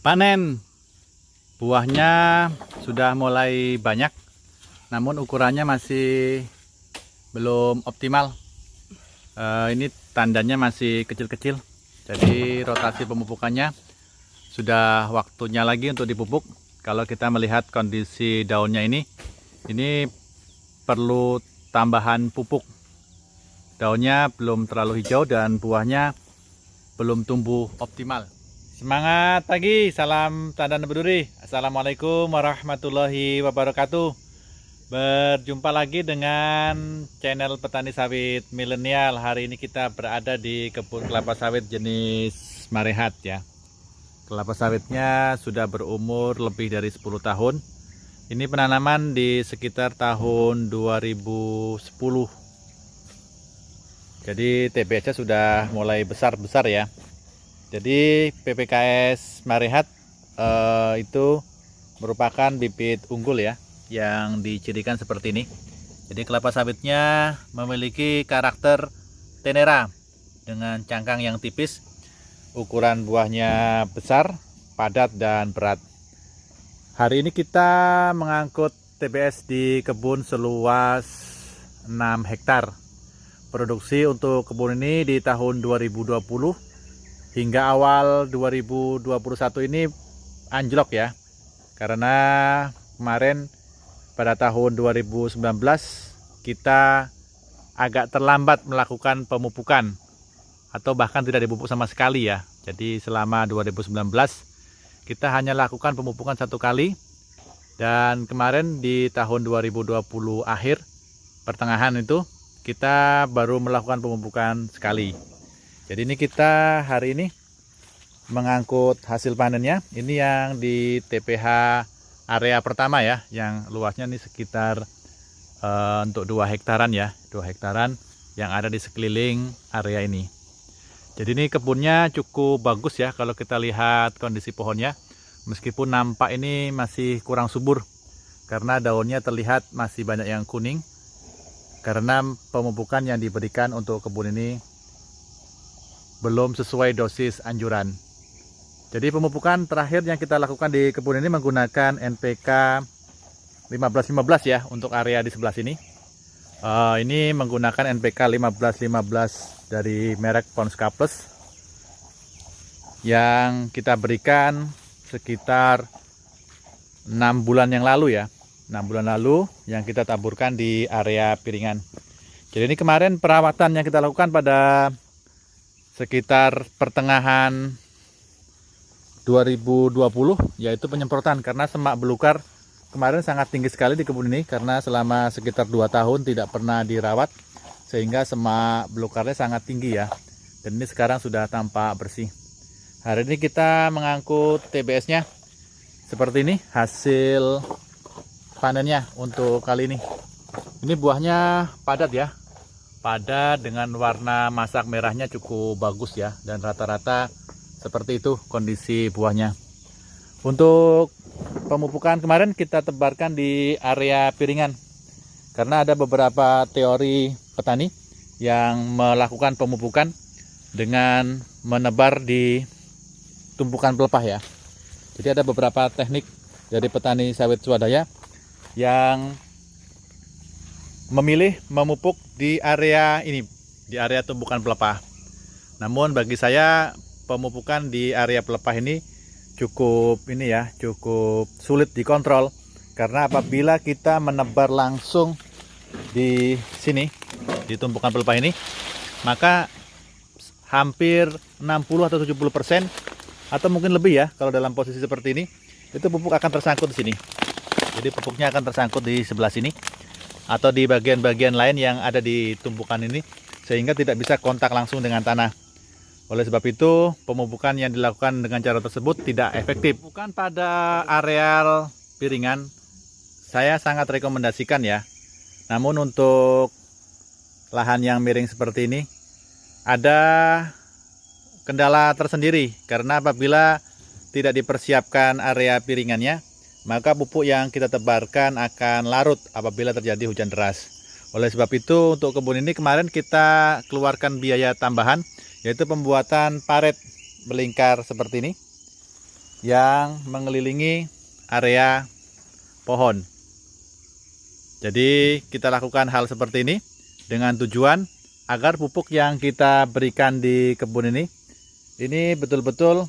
Panen buahnya sudah mulai banyak, namun ukurannya masih belum optimal. Ini tandanya masih kecil-kecil, jadi rotasi pemupukannya sudah waktunya lagi untuk dipupuk. Kalau kita melihat kondisi daunnya ini perlu tambahan pupuk. Daunnya belum terlalu hijau dan buahnya belum tumbuh optimal. Semangat pagi, salam tandan berduri. Assalamualaikum warahmatullahi wabarakatuh. Berjumpa lagi dengan channel petani sawit milenial. Hari ini kita berada di kebun kelapa sawit jenis Marehat ya. Kelapa sawitnya sudah berumur lebih dari 10 tahun. Ini penanaman di sekitar tahun 2010. Jadi TBS-nya sudah mulai besar-besar ya. Jadi PPKS Marehat itu merupakan bibit unggul ya, yang dicirikan seperti ini. Jadi kelapa sawitnya memiliki karakter tenera dengan cangkang yang tipis, ukuran buahnya besar, padat dan berat. Hari ini kita mengangkut TBS di kebun seluas 6 hektar. Produksi untuk kebun ini di tahun 2020 hingga awal 2021 ini anjlok ya. Karena kemarin pada tahun 2019 kita agak terlambat melakukan pemupukan atau bahkan tidak dipupuk sama sekali ya. Jadi selama 2019 kita hanya lakukan pemupukan 1 kali, dan kemarin di tahun 2020 akhir pertengahan itu kita baru melakukan pemupukan sekali. Jadi ini kita hari ini mengangkut hasil panennya. Ini yang di TPH area pertama ya, yang luasnya ini sekitar untuk 2 hektaran ya, 2 hektaran yang ada di sekeliling area ini. Jadi ini kebunnya cukup bagus ya kalau kita lihat kondisi pohonnya. Meskipun nampak ini masih kurang subur karena daunnya terlihat masih banyak yang kuning, karena pemupukan yang diberikan untuk kebun ini belum sesuai dosis anjuran. Jadi pemupukan terakhir yang kita lakukan di kebun ini menggunakan NPK 15-15 ya untuk area di sebelah sini. Ini menggunakan NPK 15-15 dari merek Ponska Plus yang kita berikan sekitar 6 bulan yang lalu ya. 6 bulan lalu yang kita taburkan di area piringan. Jadi ini kemarin perawatan yang kita lakukan pada sekitar pertengahan 2020, yaitu penyemprotan, karena semak belukar kemarin sangat tinggi sekali di kebun ini karena selama sekitar 2 tahun tidak pernah dirawat, sehingga semak belukarnya sangat tinggi ya. Dan ini sekarang sudah tampak bersih. Hari ini kita mengangkut TBS-nya seperti ini hasil panennya untuk kali ini. Ini buahnya padat ya, padat dengan warna masak merahnya cukup bagus ya, dan rata-rata seperti itu kondisi buahnya. Untuk pemupukan kemarin kita tebarkan di area piringan karena ada beberapa teori petani yang melakukan pemupukan dengan menebar di tumpukan pelepah ya. Jadi ada beberapa teknik dari petani sawit swadaya yang memilih memupuk di area ini, di area tumpukan pelepah. Namun bagi saya pemupukan di area pelepah ini cukup sulit dikontrol, karena apabila kita menebar langsung di sini di tumpukan pelepah ini, maka hampir 60 atau 70% atau mungkin lebih ya, kalau dalam posisi seperti ini itu pupuk akan tersangkut di sini. Jadi pupuknya akan tersangkut di sebelah sini atau di bagian-bagian lain yang ada di tumpukan ini, sehingga tidak bisa kontak langsung dengan tanah. Oleh sebab itu pemupukan yang dilakukan dengan cara tersebut tidak efektif. Pemupukan pada areal piringan saya sangat rekomendasikan ya. Namun untuk lahan yang miring seperti ini ada kendala tersendiri, karena apabila tidak dipersiapkan area piringannya, maka pupuk yang kita tebarkan akan larut apabila terjadi hujan deras. Oleh sebab itu untuk kebun ini kemarin kita keluarkan biaya tambahan, yaitu pembuatan paret melingkar seperti ini. yang mengelilingi area pohon. Jadi kita lakukan hal seperti ini dengan tujuan agar pupuk yang kita berikan di kebun ini betul-betul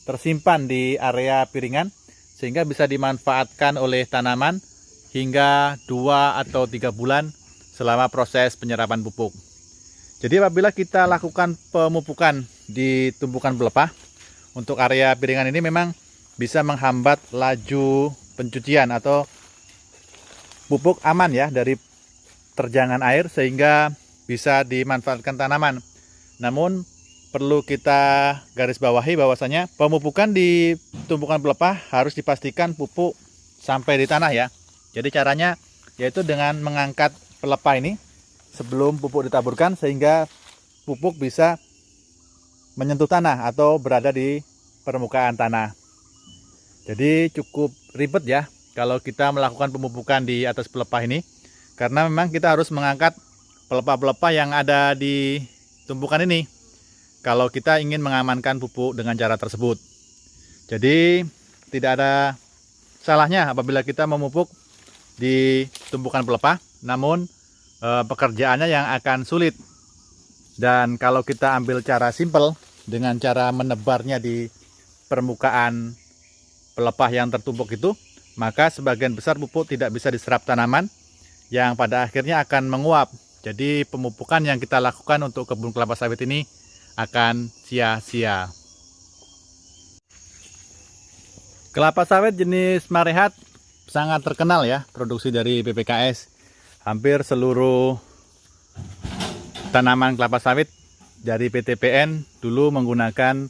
tersimpan di area piringan sehingga bisa dimanfaatkan oleh tanaman hingga 2 atau 3 bulan selama proses penyerapan pupuk. Jadi apabila kita lakukan pemupukan di tumpukan pelepah untuk area piringan ini memang bisa menghambat laju pencucian atau pupuk aman ya dari terjangan air sehingga bisa dimanfaatkan tanaman. Namun perlu kita garis bawahi bahwasanya pemupukan di tumpukan pelepah harus dipastikan pupuk sampai di tanah ya. Jadi caranya yaitu dengan mengangkat pelepah ini sebelum pupuk ditaburkan sehingga pupuk bisa menyentuh tanah atau berada di permukaan tanah. Jadi cukup ribet ya kalau kita melakukan pemupukan di atas pelepah ini, karena memang kita harus mengangkat pelepah-pelepah yang ada di tumpukan ini kalau kita ingin mengamankan pupuk dengan cara tersebut. Jadi tidak ada salahnya apabila kita memupuk di tumpukan pelepah, namun pekerjaannya yang akan sulit. Dan kalau kita ambil cara simpel dengan cara menebarnya di permukaan pelepah yang tertumpuk itu, maka sebagian besar pupuk tidak bisa diserap tanaman yang pada akhirnya akan menguap. Jadi pemupukan yang kita lakukan untuk kebun kelapa sawit ini akan sia-sia. Kelapa sawit jenis Marehat sangat terkenal ya produksi dari PPKS. Hampir seluruh tanaman kelapa sawit dari PTPN dulu menggunakan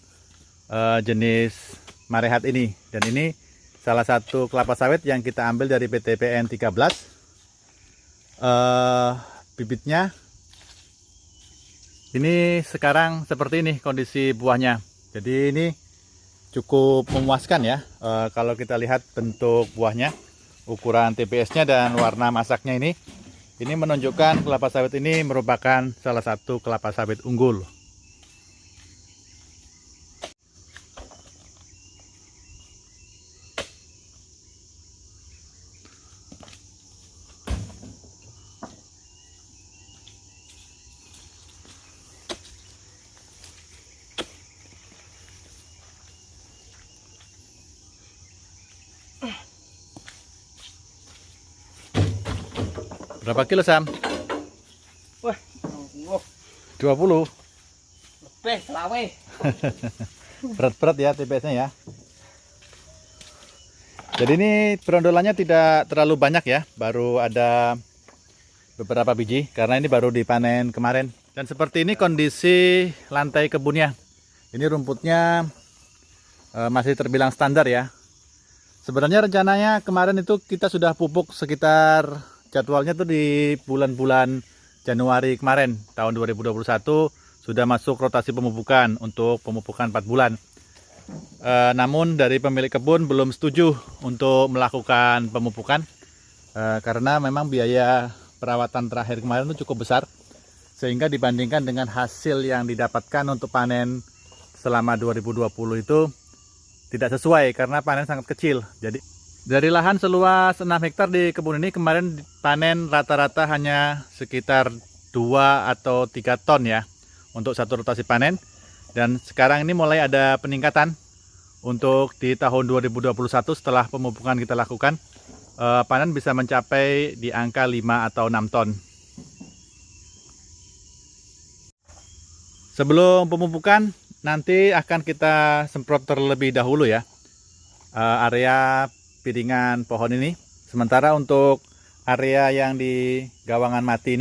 jenis Marehat ini. Dan ini salah satu kelapa sawit yang kita ambil dari PTPN 13. Bibitnya ini sekarang seperti ini kondisi buahnya. Jadi ini cukup memuaskan ya. Kalau kita lihat bentuk buahnya, ukuran TPS-nya dan warna masaknya ini menunjukkan kelapa sawit ini merupakan salah satu kelapa sawit unggul. Berapa kilo, Sam? Wah, 20. lebih selawe. Berat-berat ya TPS-nya ya. Jadi ini berondolannya tidak terlalu banyak ya, baru ada beberapa biji karena ini baru dipanen kemarin. Dan seperti ini kondisi lantai kebunnya. Ini rumputnya masih terbilang standar ya. Sebenarnya rencananya kemarin itu kita sudah pupuk sekitar jadwalnya tuh di bulan-bulan Januari kemarin tahun 2021 sudah masuk rotasi pemupukan untuk pemupukan 4 bulan. Namun dari pemilik kebun belum setuju untuk melakukan pemupukan karena memang biaya perawatan terakhir kemarin itu cukup besar, sehingga dibandingkan dengan hasil yang didapatkan untuk panen selama 2020 itu tidak sesuai karena panen sangat kecil. Jadi dari lahan seluas 6 hektar di kebun ini kemarin panen rata-rata hanya sekitar 2 atau 3 ton ya untuk satu rotasi panen. Dan sekarang ini mulai ada peningkatan untuk di tahun 2021 setelah pemupukan kita lakukan, panen bisa mencapai di angka 5 atau 6 ton. Sebelum pemupukan nanti akan kita semprot terlebih dahulu ya area piringan pohon ini. Sementara untuk area yang di gawangan mati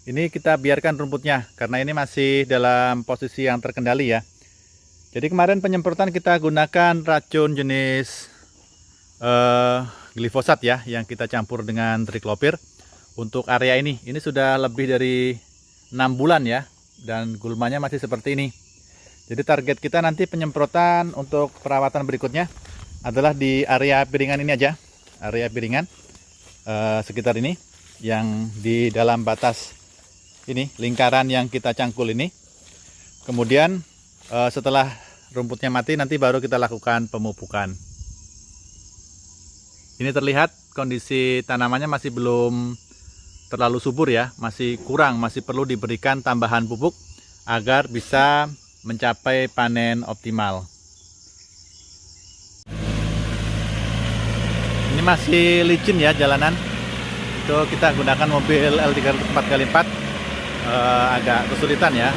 ini kita biarkan rumputnya karena ini masih dalam posisi yang terkendali ya. Jadi kemarin penyemprotan kita gunakan racun jenis glifosat ya yang kita campur dengan triklopir untuk area ini. Ini sudah lebih dari 6 bulan ya dan gulmanya masih seperti ini. Jadi target kita nanti penyemprotan untuk perawatan berikutnya adalah di area piringan ini aja, area piringan sekitar ini yang di dalam batas ini lingkaran yang kita cangkul ini. Kemudian setelah rumputnya mati, nanti baru kita lakukan pemupukan. Ini terlihat kondisi tanamannya masih belum terlalu subur ya, masih kurang, masih perlu diberikan tambahan pupuk agar bisa mencapai panen optimal. Ini masih licin ya jalanan. Itu kita gunakan mobil L300 4x4, agak kesulitan ya.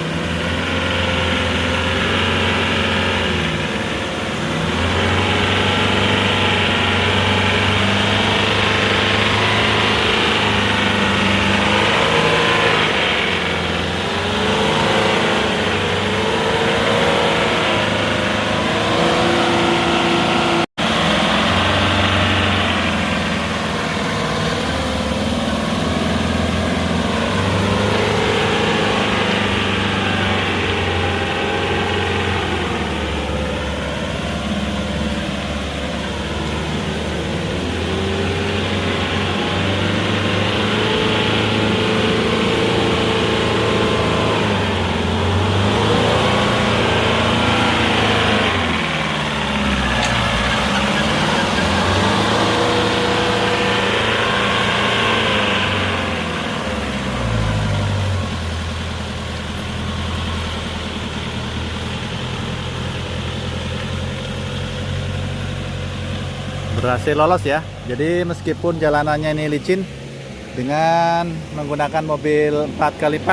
Berhasil lolos ya. Jadi meskipun jalanannya ini licin, dengan menggunakan mobil 4x4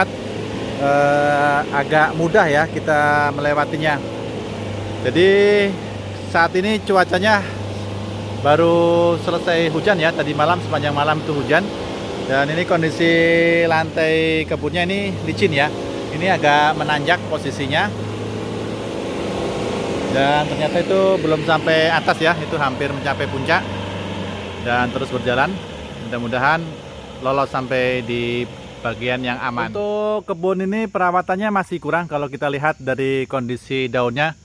agak mudah ya kita melewatinya. Jadi saat ini cuacanya baru selesai hujan ya, tadi malam sepanjang malam itu hujan. Dan ini kondisi lantai kebunnya ini licin ya. Ini agak menanjak posisinya. Dan ternyata itu belum sampai atas ya, itu hampir mencapai puncak. Dan terus berjalan, mudah-mudahan lolos sampai di bagian yang aman. Untuk kebun ini perawatannya masih kurang. Kalau kita lihat dari kondisi daunnya,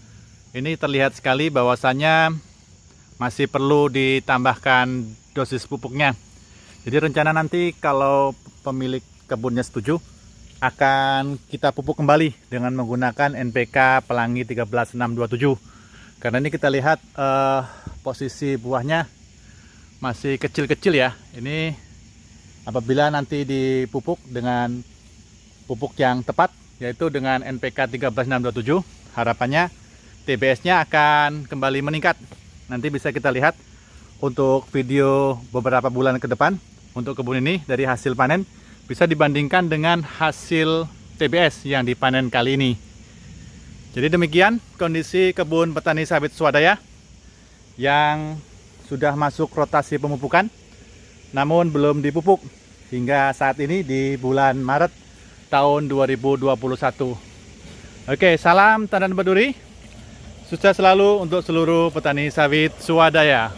ini terlihat sekali bahwasannya masih perlu ditambahkan dosis pupuknya. Jadi rencana nanti kalau pemilik kebunnya setuju, akan kita pupuk kembali dengan menggunakan NPK Pelangi 13627. Karena ini kita lihat posisi buahnya masih kecil-kecil ya. Ini apabila nanti dipupuk dengan pupuk yang tepat, yaitu dengan NPK 13627, harapannya TBS-nya akan kembali meningkat. Nanti bisa kita lihat untuk video beberapa bulan ke depan untuk kebun ini dari hasil panen bisa dibandingkan dengan hasil TBS yang dipanen kali ini. Jadi demikian kondisi kebun petani sawit swadaya yang sudah masuk rotasi pemupukan namun belum dipupuk hingga saat ini di bulan Maret tahun 2021. Oke, salam tandan berduri. Sukses selalu untuk seluruh petani sawit swadaya.